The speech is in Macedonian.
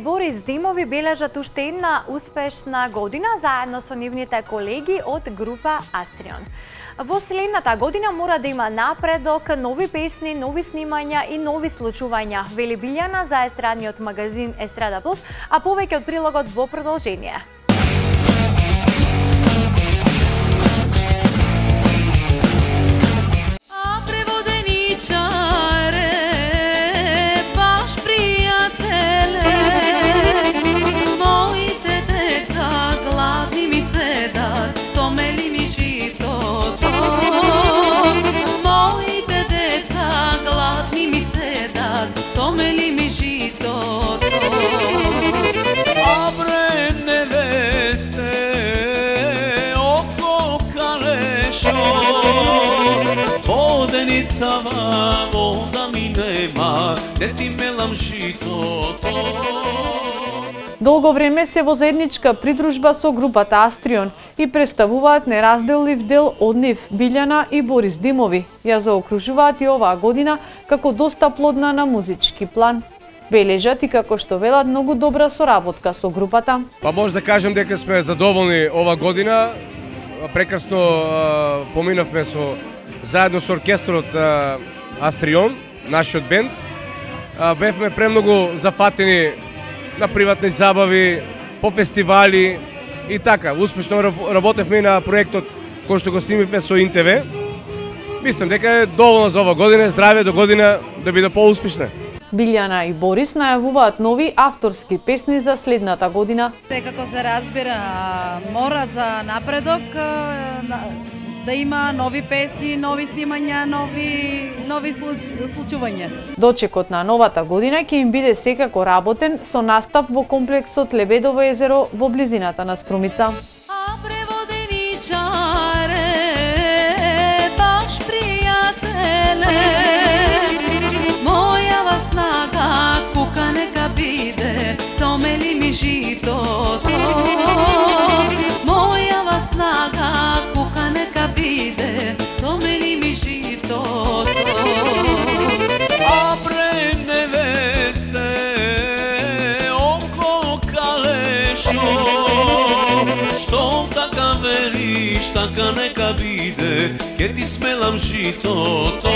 Борис Димови бележат уште една успешна година заедно со нивните колеги од група Астрион. Во следната година мора да има напредок, нови песни, нови снимања и нови случувања, вели Билјана за естрадниот магазин Естрада Плюс, а повеќе од прилогот во продолжение. Воденицава вода ми нема, де ти мелам житото. Долго време се во заедничка придружба со групата Астрион и представуваат неразделлив дел од нив Билјана и Борис Димови. Ја заокружуваат и оваа година како доста плодна на музички план. Бележат и како што велат многу добра соработка со групата. Па може да кажем дека сме задоволни ова година. Прекрасно поминавме заедно со оркестрот Астрион, нашиот бенд. Бевме премногу зафатени на приватни забави, по фестивали и така. Успешно работевме на проектот кој што го снимивме со ИНТВ. Мислам дека е доволно за ова година, здравје до година да биде поуспешна. Билјана и Борис најавуваат нови авторски песни за следната година. Како се разбира, мора за напредок да има нови песни, нови снимања, нови случувања. Дочекот на новата година ќе им биде секако работен со настап во комплексот Лебедово езеро во близината на Струмица. Сомели ми житото, мојава снага, кука нека биде, сомели ми житото. Абре невесте, око калешо, што така велиш, така нека биде, ке ти смелам житото.